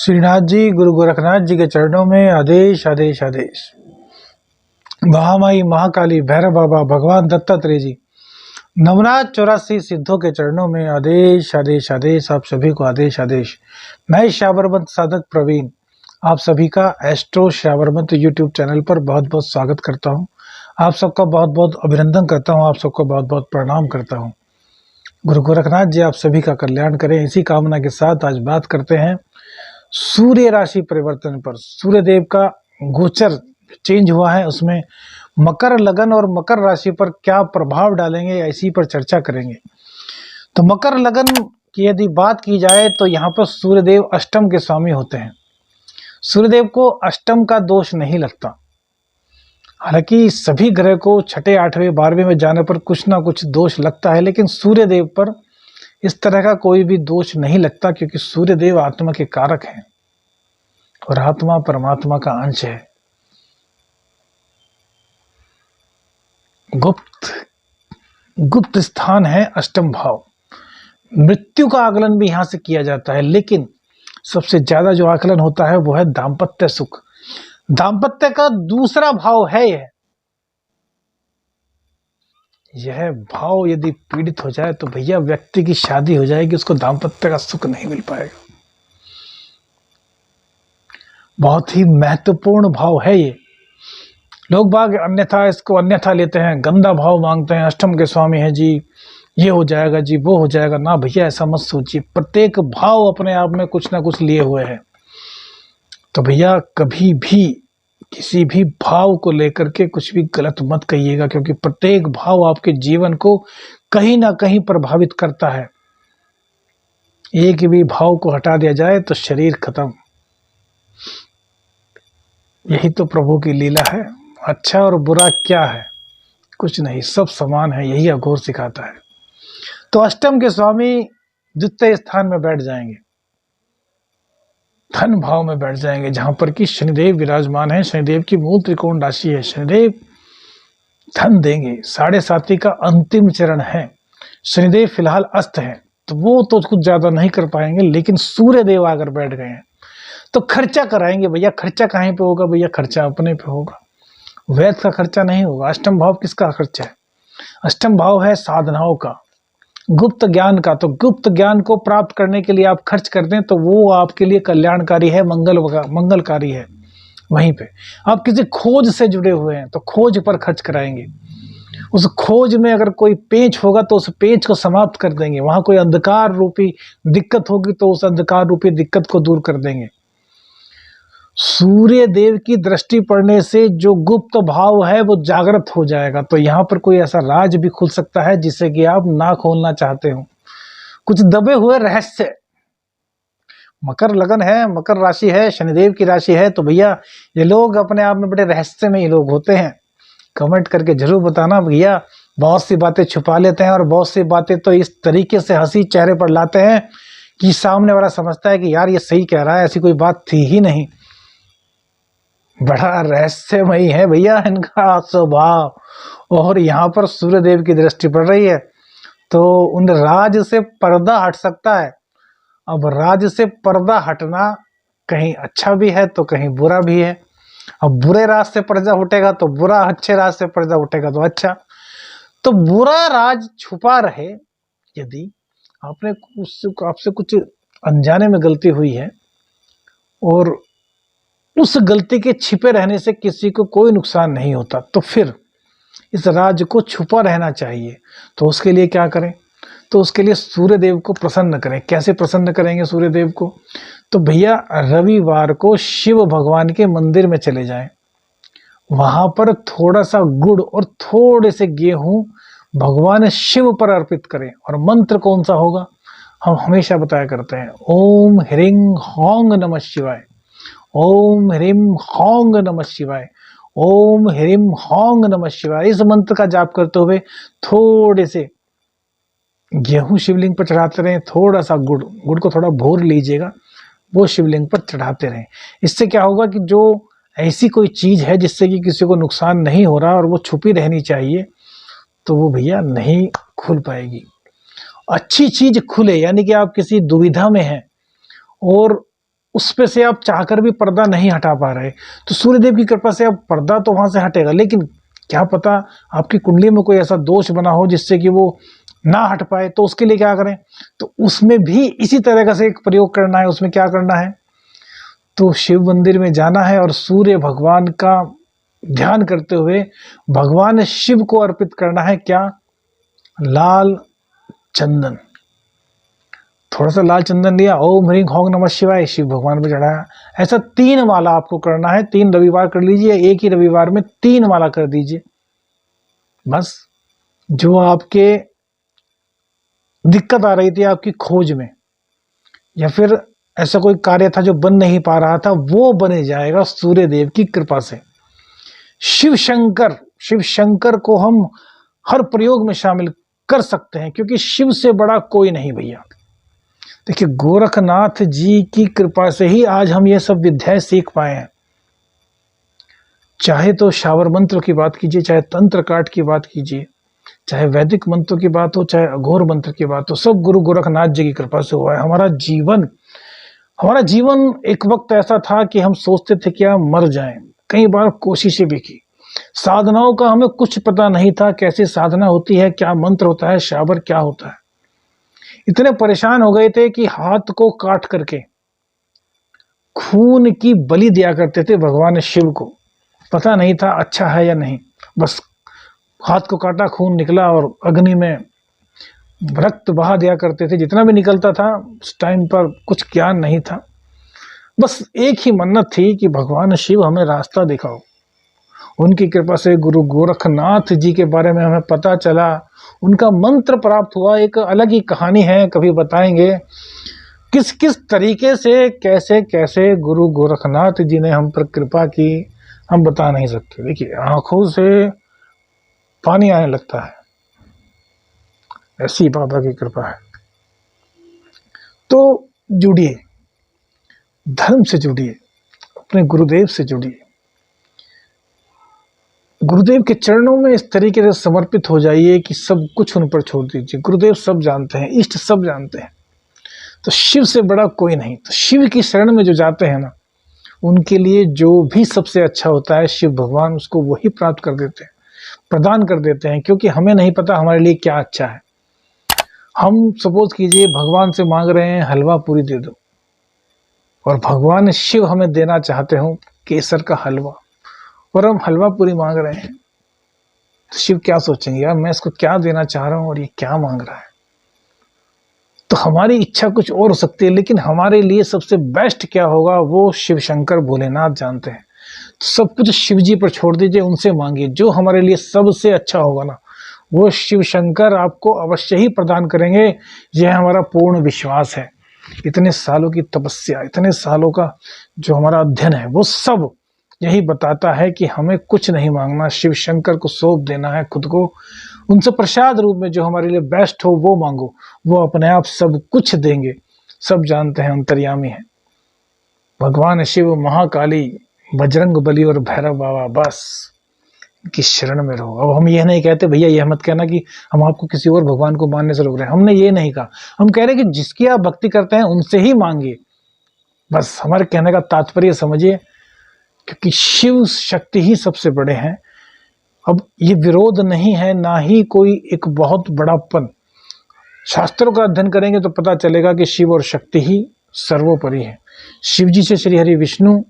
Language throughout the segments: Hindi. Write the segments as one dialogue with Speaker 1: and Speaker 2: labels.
Speaker 1: श्रीनाथ जी गुरु गोरखनाथ जी के चरणों में आदेश आदेश आदेश। महामाई महाकाली भैरव बाबा भगवान दत्तात्रेय जी नवनाथ 84 सिद्धों के चरणों में आदेश आदेश आदेश। आप सभी को आदेश आदेश। मैं श्रावरमंत साधक प्रवीण आप सभी का एस्ट्रो श्रावरमंत यूट्यूब चैनल पर बहुत बहुत स्वागत करता हूं। आप सबका बहुत बहुत अभिनंदन करता हूं। आप सबको बहुत बहुत प्रणाम करता हूं। गुरु गोरखनाथ जी आप सभी का कल्याण करें, इसी कामना के साथ आज बात करते हैं सूर्य राशि परिवर्तन पर। सूर्य देव का गोचर चेंज हुआ है, उसमें मकर लगन और मकर राशि पर क्या प्रभाव डालेंगे इसी पर चर्चा करेंगे। तो मकर लगन की यदि बात की जाए तो यहाँ पर सूर्यदेव अष्टम के स्वामी होते हैं। सूर्यदेव को अष्टम का दोष नहीं लगता, हालांकि सभी ग्रह को छठे आठवें 12वें में जाने पर कुछ ना कुछ दोष लगता है, लेकिन सूर्यदेव पर इस तरह का कोई भी दोष नहीं लगता, क्योंकि सूर्यदेव आत्मा के कारक हैं और आत्मा परमात्मा का अंश है। गुप्त स्थान है अष्टम भाव। मृत्यु का आकलन भी यहां से किया जाता है, लेकिन सबसे ज्यादा जो आकलन होता है वो है दाम्पत्य सुख। दाम्पत्य का दूसरा भाव है यह भाव यदि पीड़ित हो जाए तो भैया व्यक्ति की शादी हो जाएगी, उसको दाम्पत्य का सुख नहीं मिल पाएगा। बहुत ही महत्वपूर्ण भाव है ये। लोग बाग अन्यथा इसको अन्यथा लेते हैं, गंदा भाव मांगते हैं, अष्टम के स्वामी है जी, ये हो जाएगा जी, वो हो जाएगा। ना भैया, ऐसा मत सोचिए। प्रत्येक भाव अपने आप में कुछ ना कुछ लिए हुए हैं। तो भैया कभी भी किसी भी भाव को लेकर के कुछ भी गलत मत कहिएगा, क्योंकि प्रत्येक भाव आपके जीवन को कहीं ना कहीं प्रभावित करता है। एक भी भाव को हटा दिया जाए तो शरीर खत्म। यही तो प्रभु की लीला है। अच्छा और बुरा क्या है? कुछ नहीं, सब समान है, यही अघोर सिखाता है। तो अष्टम के स्वामी द्वितीय स्थान में बैठ जाएंगे, धन भाव में बैठ जाएंगे, जहां पर कि शनिदेव विराजमान है। शनिदेव की मूल त्रिकोण राशि है। शनिदेव धन देंगे। 7.5 का अंतिम चरण है। शनिदेव फिलहाल अस्त है, तो वो तो कुछ ज्यादा नहीं कर पाएंगे, लेकिन सूर्य देव अगर बैठ गए हैं तो खर्चा कराएंगे। भैया खर्चा कहीं पे होगा? भैया खर्चा अपने पे होगा, वैध का खर्चा नहीं होगा। अष्टम भाव किसका खर्चा है? अष्टम भाव है साधनाओं का, गुप्त ज्ञान का। तो गुप्त ज्ञान को प्राप्त करने के लिए आप खर्च कर दें तो वो आपके लिए कल्याणकारी है, मंगलकारी है। वहीं पे आप किसी खोज से जुड़े हुए हैं तो खोज पर खर्च कराएंगे। उस खोज में अगर कोई पेंच होगा तो उस पेंच को समाप्त कर देंगे। वहां कोई अंधकार रूपी दिक्कत होगी तो उस अंधकार रूपी दिक्कत को दूर कर देंगे। सूर्य देव की दृष्टि पड़ने से जो गुप्त भाव है वो जागृत हो जाएगा। तो यहाँ पर कोई ऐसा राज भी खुल सकता है जिसे कि आप ना खोलना चाहते हो। कुछ दबे हुए रहस्य। मकर लगन है, मकर राशि है, शनिदेव की राशि है, तो भैया ये लोग अपने आप में बड़े रहस्य में ही लोग होते हैं। कमेंट करके जरूर बताना भैया। बहुत सी बातें छुपा लेते हैं और बहुत सी बातें तो इस तरीके से हंसी चेहरे पर लाते हैं कि सामने वाला समझता है कि यार ये सही कह रहा है, ऐसी कोई बात थी ही नहीं। बड़ा रहस्यमयी है भैया इनका स्वभाव। और यहाँ पर सूर्यदेव की दृष्टि पड़ रही है तो उन राज से पर्दा हट सकता है। अब राज से पर्दा हटना कहीं अच्छा भी है तो कहीं बुरा भी है। अब बुरे राज से पर्दा उठेगा तो बुरा, अच्छे राज से पर्दा उठेगा तो अच्छा। तो बुरा राज छुपा रहे, यदि आपसे कुछ अनजाने में गलती हुई है और उस गलती के छिपे रहने से किसी को कोई नुकसान नहीं होता, तो फिर इस राज को छुपा रहना चाहिए। तो उसके लिए क्या करें? तो उसके लिए सूर्यदेव को प्रसन्न करें। कैसे प्रसन्न करेंगे सूर्यदेव को? तो भैया रविवार को शिव भगवान के मंदिर में चले जाएं। वहां पर थोड़ा सा गुड़ और थोड़े से गेहूं भगवान शिव पर अर्पित करें। और मंत्र कौन सा होगा? हम हमेशा बताया करते हैं, ओम ह्रीं हौंग नमः शिवाय, ओम ह्रीं हौंग नमः शिवाय, ओम ह्रीं हौंग नमः शिवाय। इस मंत्र का जाप करते हुए थोड़े से गेहूं शिवलिंग पर चढ़ाते रहें। थोड़ा सा गुड़ को थोड़ा भूर लीजिएगा, वो शिवलिंग पर चढ़ाते रहें। इससे क्या होगा कि जो ऐसी कोई चीज है जिससे कि किसी को नुकसान नहीं हो रहा और वो छुपी रहनी चाहिए, तो वो भैया नहीं खुल पाएगी। अच्छी चीज खुले, यानी कि आप किसी दुविधा में हैं और उस पे से आप चाहकर भी पर्दा नहीं हटा पा रहे, तो सूर्यदेव की कृपा से अब पर्दा तो वहां से हटेगा, लेकिन क्या पता आपकी कुंडली में कोई ऐसा दोष बना हो जिससे कि वो ना हट पाए, तो उसके लिए क्या करें? तो उसमें भी इसी तरह का से एक प्रयोग करना है। उसमें क्या करना है? तो शिव मंदिर में जाना है और सूर्य भगवान का ध्यान करते हुए भगवान शिव को अर्पित करना है क्या? लाल चंदन। थोड़ा सा लाल चंदन लिया, ओम ह्रीं होंग नमः शिवाय, शिव भगवान पे चढ़ाया। ऐसा 3 माला आपको करना है। 3 रविवार कर लीजिए, एक ही रविवार में 3 माला कर दीजिए। बस जो आपके दिक्कत आ रही थी आपकी खोज में, या फिर ऐसा कोई कार्य था जो बन नहीं पा रहा था, वो बने जाएगा सूर्य देव की कृपा से। शिव शंकर को हम हर प्रयोग में शामिल कर सकते हैं, क्योंकि शिव से बड़ा कोई नहीं भैया। देखिए, गोरखनाथ जी की कृपा से ही आज हम ये सब विद्याएं सीख पाए हैं। चाहे तो शावर मंत्र की बात कीजिए, चाहे तंत्र काट की बात कीजिए, चाहे वैदिक मंत्रों की बात हो, चाहे अघोर मंत्र की बात हो, सब गुरु गोरखनाथ जी की कृपा से हुआ है। हमारा जीवन एक वक्त ऐसा था कि हम सोचते थे कि हम मर जाएं। कई बार कोशिशें भी की, साधनाओं का हमें कुछ पता नहीं था, कैसे साधना होती है, क्या मंत्र होता है, शावर क्या होता है। इतने परेशान हो गए थे कि हाथ को काट करके खून की बलि दिया करते थे भगवान शिव को। पता नहीं था अच्छा है या नहीं, बस हाथ को काटा, खून निकला और अग्नि में रक्त बहा दिया करते थे। जितना भी निकलता था उस टाइम पर कुछ ज्ञान नहीं था, बस एक ही मन्नत थी कि भगवान शिव हमें रास्ता दिखाओ। उनकी कृपा से गुरु गोरखनाथ जी के बारे में हमें पता चला, उनका मंत्र प्राप्त हुआ। एक अलग ही कहानी है, कभी बताएंगे किस किस तरीके से, कैसे कैसे गुरु गोरखनाथ जी ने हम पर कृपा की, हम बता नहीं सकते। देखिए, आंखों से पानी आने लगता है, ऐसी बाबा की कृपा है। तो जुड़िए, धर्म से जुड़िए, अपने गुरुदेव से जुड़िए, गुरुदेव के चरणों में इस तरीके से समर्पित हो जाइए कि सब कुछ उन पर छोड़ दीजिए। गुरुदेव सब जानते हैं, इष्ट सब जानते हैं, तो शिव से बड़ा कोई नहीं। तो शिव की शरण में जो जाते हैं ना, उनके लिए जो भी सबसे अच्छा होता है शिव भगवान उसको वही प्राप्त कर देते हैं, प्रदान कर देते हैं। क्योंकि हमें नहीं पता हमारे लिए क्या अच्छा है। हम सपोज कीजिए भगवान से मांग रहे हैं हलवा पूरी दे दो, और भगवान शिव हमें देना चाहते हो केसर का हलवा, और हम हलवा पूरी मांग रहे हैं, तो शिव क्या सोचेंगे, यार मैं इसको क्या देना चाह रहा हूं और ये क्या मांग रहा है। तो हमारी इच्छा कुछ और हो सकती है, लेकिन हमारे लिए सबसे बेस्ट क्या होगा वो शिव शंकर भोलेनाथ जानते हैं। तो सब कुछ शिव जी पर छोड़ दीजिए, उनसे मांगिए। जो हमारे लिए सबसे अच्छा होगा ना, वो शिव शंकर आपको अवश्य ही प्रदान करेंगे। यह हमारा पूर्ण विश्वास है। इतने सालों की तपस्या, इतने सालों का जो हमारा अध्ययन है, वो सब यही बताता है कि हमें कुछ नहीं मांगना, शिव शंकर को सौंप देना है खुद को। उनसे प्रसाद रूप में जो हमारे लिए बेस्ट हो वो मांगो, वो अपने आप सब कुछ देंगे। सब जानते हैं, अंतर्यामी है भगवान शिव, महाकाली, बजरंग बली और भैरव बाबा। बस की शरण में रहो। अब हम ये नहीं कहते भैया, ये मत कहना कि हम आपको किसी और भगवान को मानने से रोक रहे हैं, हमने ये नहीं कहा। हम कह रहे हैं कि जिसकी आप भक्ति करते हैं उनसे ही मांगिए। बस हमारे कहने का तात्पर्य समझिए, क्योंकि शिव शक्ति ही सबसे बड़े हैं। अब ये विरोध नहीं है, ना ही कोई एक बहुत बड़ापन। शास्त्रों का अध्ययन करेंगे तो पता चलेगा कि शिव और शक्ति ही सर्वोपरि है। शिव जी से श्री हरि विष्णु,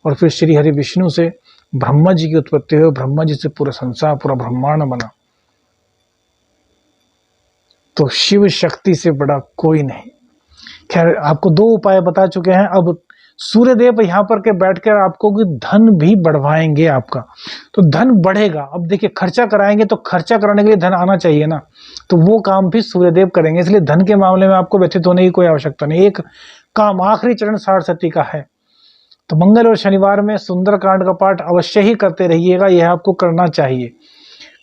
Speaker 1: और फिर श्री हरि विष्णु से ब्रह्मा जी की उत्पत्ति हुई, ब्रह्मा जी से पूरा संसार, पूरा ब्रह्मांड बना। तो शिव शक्ति से बड़ा कोई नहीं। खैर, आपको 2 उपाय बता चुके हैं। अब सूर्यदेव यहाँ पर के बैठकर आपको धन भी बढ़वाएंगे आपका, तो धन बढ़ेगा। अब देखिए, खर्चा कराएंगे तो खर्चा कराने के लिए धन आना चाहिए ना, तो वो काम भी सूर्यदेव करेंगे। इसलिए धन के मामले में आपको व्यथित होने की कोई आवश्यकता नहीं। एक काम, आखिरी चरण 60 सती का है, तो मंगल और शनिवार में सुंदरकांड का पाठ अवश्य ही करते रहिएगा। यह आपको करना चाहिए।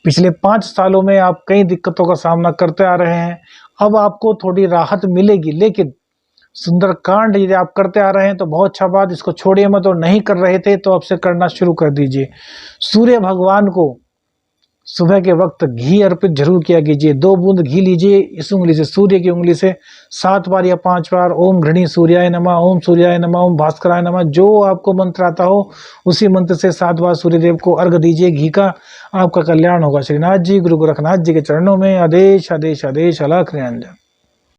Speaker 1: पिछले 5 सालों में आप कई दिक्कतों का सामना करते आ रहे हैं, अब आपको थोड़ी राहत मिलेगी। लेकिन सुंदरकांड यदि आप करते आ रहे हैं तो बहुत अच्छा बात, इसको छोड़िए मत। और नहीं कर रहे थे तो अब से करना शुरू कर दीजिए। सूर्य भगवान को सुबह के वक्त घी अर्पित जरूर किया कीजिए। 2 बूंद घी लीजिए, इस उंगली से, सूर्य की उंगली से 7 बार या 5 बार ओम घृणी सूर्याय नमः, ओम सूर्याय नमः, ओम भास्कराय नमः, जो आपको मंत्र आता हो उसी मंत्र से 7 बार सूर्यदेव को अर्घ दीजिए घी का। आपका कल्याण होगा। श्रीनाथ जी, गुरु गोरखनाथ जी के चरणों में आदेश आदेश आदेश। अलख निरंजन।